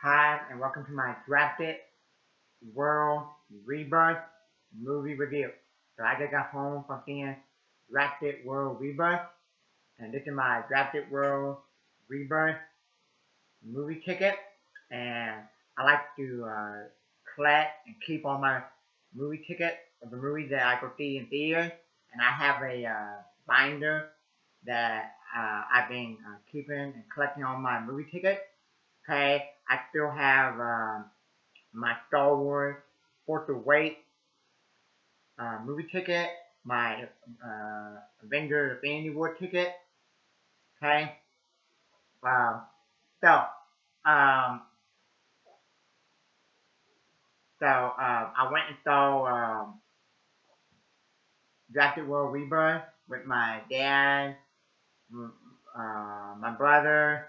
Hi, and welcome to my Jurassic World Rebirth movie review. So I just got home from seeing Jurassic World Rebirth, and this is my Jurassic World Rebirth movie ticket. And I like to collect and keep all my movie tickets of the movies that I go see in theaters. And I have a binder that I've been keeping and collecting all my movie tickets. Okay, I still have my Star Wars Force Awakens movie ticket, my Avengers Infinity War ticket. Okay, um, so um, I went and saw Jurassic World Rebirth with my dad, my brother,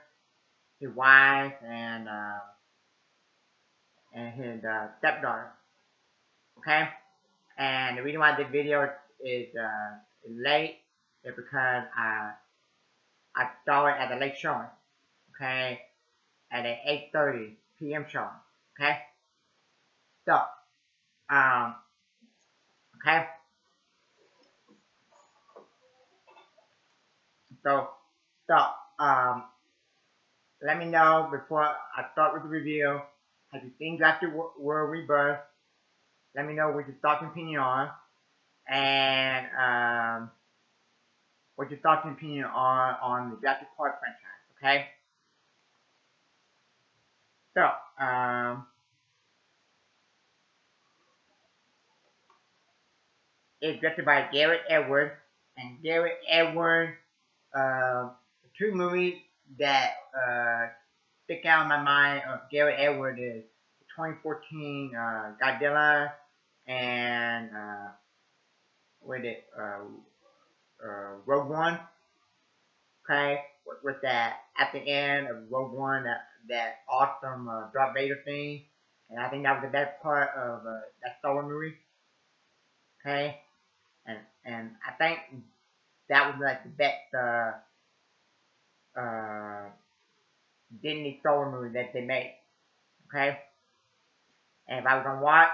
his wife, and his stepdaughter. Okay. And the reason why this video is late is because I saw it at the late showing, okay, at an 8:30 p.m. showing, okay. So, um, okay, so, so, um, let me know before I start with the review. Have you seen Jurassic World Rebirth? Let me know what your thoughts and opinion are, and what your thoughts and opinion are on the Jurassic Park franchise, okay? So, it's directed by Garrett Edwards, and Garrett Edwards, uh, two movies that stick out in my mind of Garrett Edwards is 2014 Godzilla and with it Rogue One. Okay, with that at the end of Rogue One, that awesome Darth Vader thing, and I think that was the best part of that Star Wars movie. Okay, and I think that was like the best uh, Disney Star Wars movie that they made. Okay, and if I was gonna watch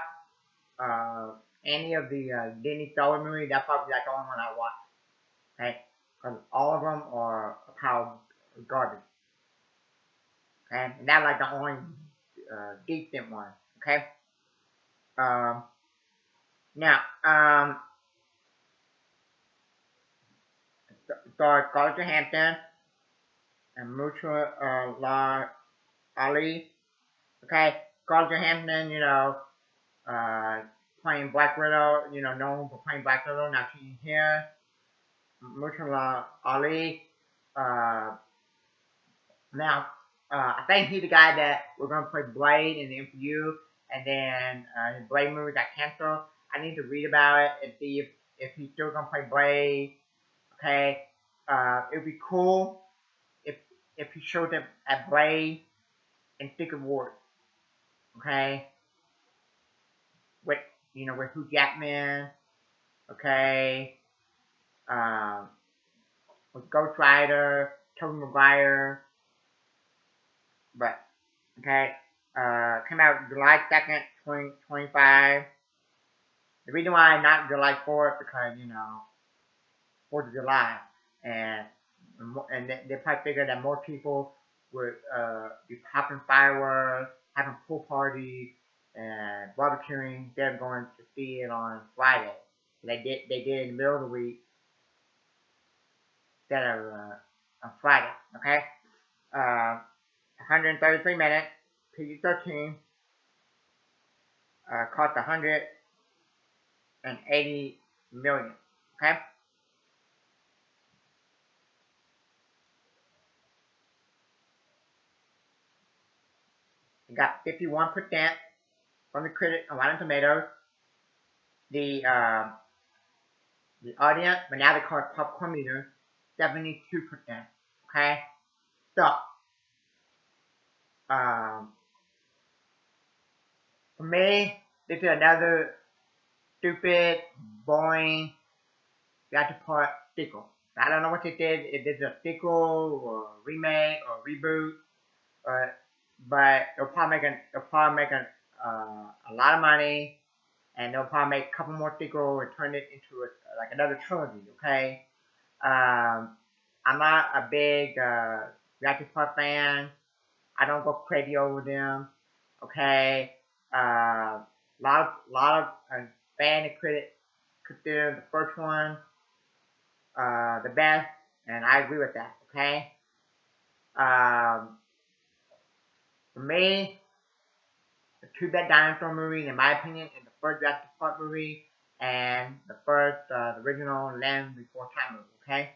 uh, any of the Disney Star Wars movies, that's probably like the only one I watch. Okay, because all of them are power garbage. Okay, and that's like the only decent one. Okay, um, now stars Scarlett Johansson and Mucha Ali. Okay, Scarlett Johansson, uh, playing Black Widow, known for playing Black Widow. Now she's here. Muhammad Ali. Uh, now, I think he's the guy that we're gonna play Blade in the MCU, and then his Blade movie got canceled. I need to read about it and see if he's still gonna play Blade. Okay, it'd be cool if if he showed up at Blade in Secret Wars. Okay, with with Hugh Jackman. Okay, um, with Ghost Rider, Tobey Maguire, but okay, came out July 2nd, 2025. The reason why not July 4th because 4th of July, and they probably figured that more people would be popping fireworks, having pool parties, and barbecuing instead of going to see it on Friday. They did it in the middle of the week instead of on Friday. Okay. 133 minutes, PG-13, cost 180 million. Okay. It got 51% from the critic on Rotten Tomatoes. The the audience, but now they call it popcorn meter, 72%. Okay. So um, for me, this is another stupid, boring Jurassic Park sequel. I don't know what this is. If this is a sequel or remake or reboot, but but they'll probably make a lot of money, and they'll probably make a couple more sequels and turn it into like another trilogy. Okay. I'm not a big Jurassic Park fan. I don't go crazy over them. Okay. Lot of fan and critics consider the first one the best, and I agree with that. Okay. Um, for me, the two best dinosaur movies, in my opinion, is the first Jurassic Park movie and the original Land Before Time movie. Okay.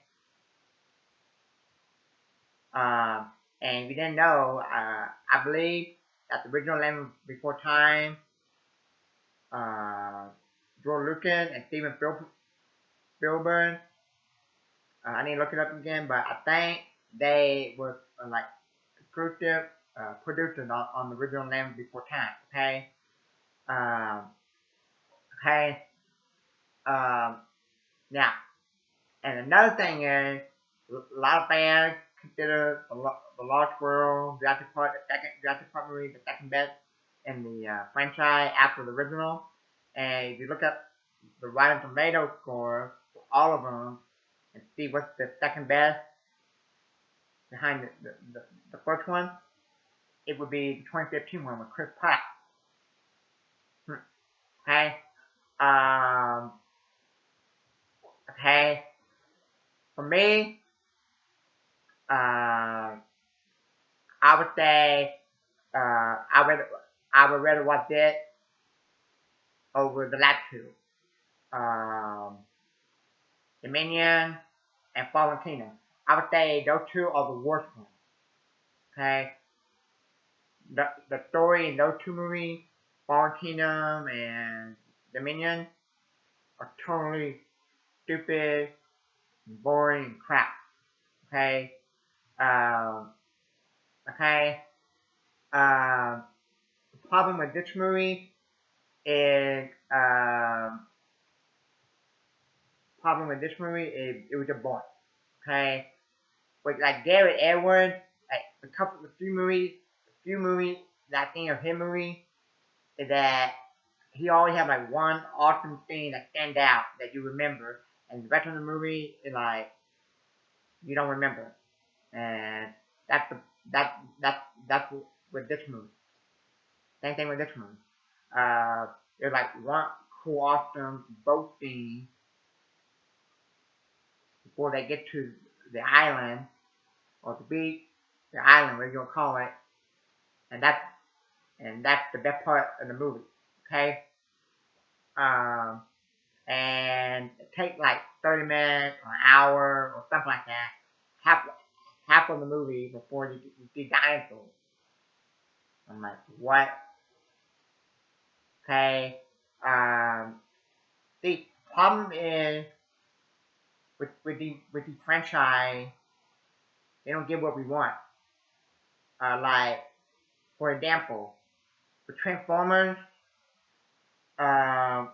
Um, and if you didn't know, I believe that the original Land Before Time, uh, George Lucas and Steven Spielberg, I need to look it up again, but I think they were like exclusive producers on the original Land Before Time. Okay. Um, okay. Um, now, and another thing is, a lot of fans consider the Lost World Jurassic Park, the second Jurassic Park movie, the second best in the franchise after the original. And if you look up the Rotten Tomato score for all of them and see what's the second best behind the first one, it would be the 2015 one with Chris Pratt. Okay. Um, okay. For me, I would say I would rather watch it over the last two. Um, Dominion and Fallen Kingdom. I would say those two are the worst ones. Okay, the story in those two movies, Fallen Kingdom and Dominion, are totally stupid, boring crap. Okay, um, okay. Um, the problem with this movie is it was a boring. Okay, with like David Edwards, like a few movies that I think of him movie is that he always have like one awesome thing that stands out that you remember, and the rest of the movie is like you don't remember, and that's the that's with this movie. Same thing with this movie. There's like one cool awesome boat scene before they get to the island or the beach, the island, whatever you want to call it, and that's the best part of the movie. Okay, um, and it takes like 30 minutes or an hour or something like that. Half half of the movie before you see dinosaurs. I'm like, what? Okay. The problem is with the franchise, they don't get what we want. Like for example, with Transformers, um,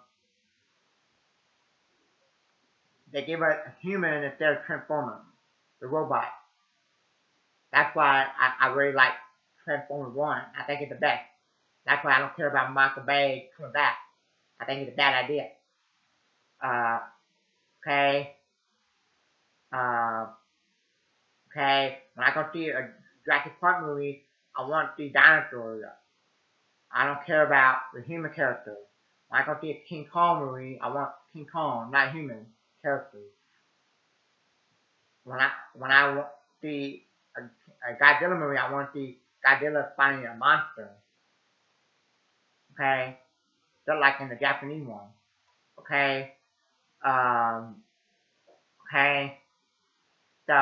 they give us a human instead of Transformers, the robot. That's why I really like Transformers 1. I think it's the best. That's why I don't care about Michael Bay coming back. I think it's a bad idea. Uh, okay. Uh, okay. When I go see a Jurassic Park movie, I want the dinosaurs. I don't care about the human characters. When I go see a King Kong movie, I want King Kong, not human characters. When I see a Godzilla movie, I want to see Godzilla fighting a monster. Okay, just like in the Japanese one. Okay, um, okay. So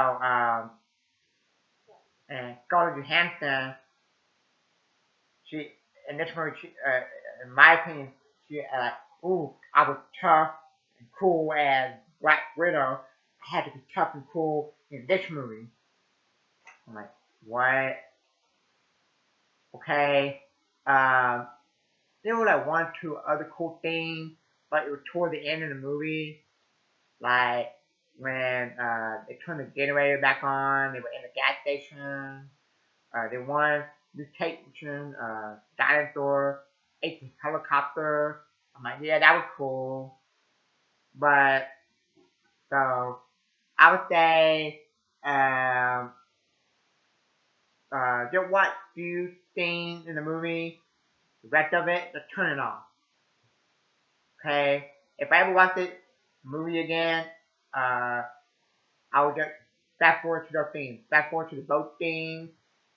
and Scarlett Johansson, she in this movie, in my opinion, she ooh, I was tough and cool as Black Widow. I had to be tough and cool in this movie. I'm like, what? Okay. Um, there were like one or two other cool things, but it was toward the end of the movie, like when they turned the generator back on, they were in the gas station. They won. mutation, dinosaur, ate the helicopter. I'm like, yeah, that was cool. But, so, I would say, just watch few scenes in the movie. The rest of it, just turn it off. Okay? If I ever watch it, movie again, I would just fast forward to those things. Fast forward to the boat thing,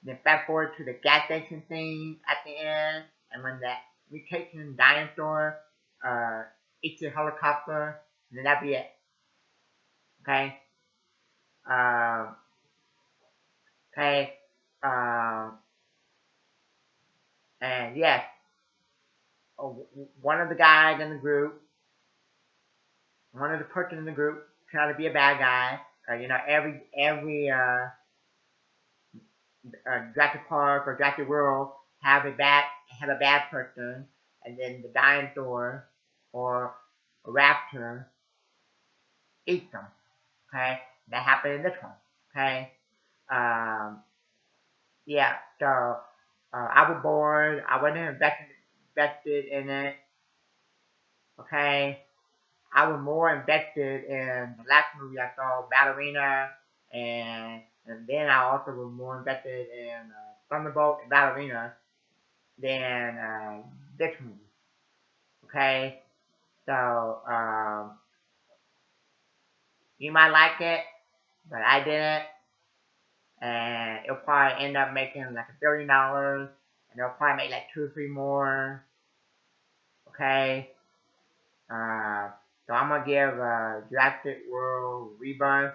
then fast forward to the gas station thing at the end, and when that mutation dinosaur eats the helicopter, and then that'd be it. Okay? Um, okay? Um, and yes, one of the guys in the group, one of the person in the group trying to be a bad guy. Every Jurassic Park or Jurassic World have a bad person, and then the dinosaur or a raptor eats them. Okay, that happened in this one. Okay, um, yeah. So I was bored. I wasn't invested in it. Okay, I was more invested in the last movie I saw, Ballerina, and then I also was more invested in Thunderbolt and Ballerina than this movie. Okay, so you might like it, but I didn't, and it'll probably end up making like $1 billion, and it'll probably make like 2 or 3 more. Okay, uh, so I'm gonna give Jurassic World Rebirth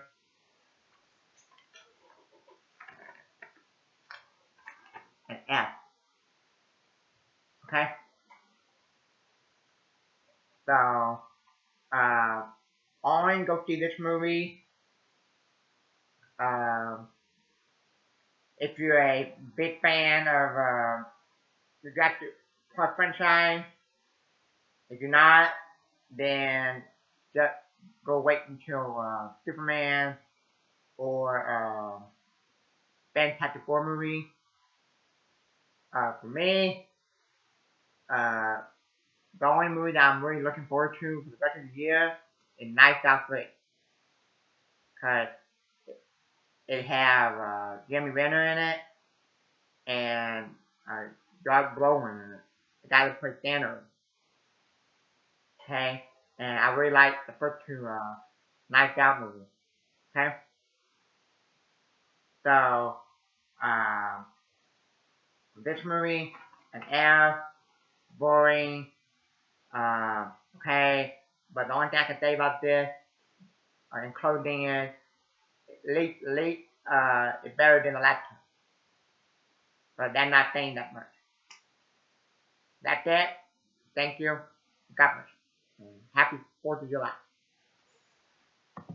an F. Okay, so only go see this movie um, if you're a big fan of the Jurassic Park franchise. If you're not, then just go wait until Superman or Fantastic Four movie. For me, uh, the only movie that I'm really looking forward to for the rest of the year is Knives Out 3. Because it have Jeremy Renner in it and Josh Brolin in it. The guy that plays Thanos. Okay? And I really like the first 2 Knives Out movies. Okay? So, um, this movie, an F, boring, okay, but the only thing I can say about this, in closing is, least, it's better than the last one, but that's not saying that much. That's it. Thank you. God bless. And happy 4th of July.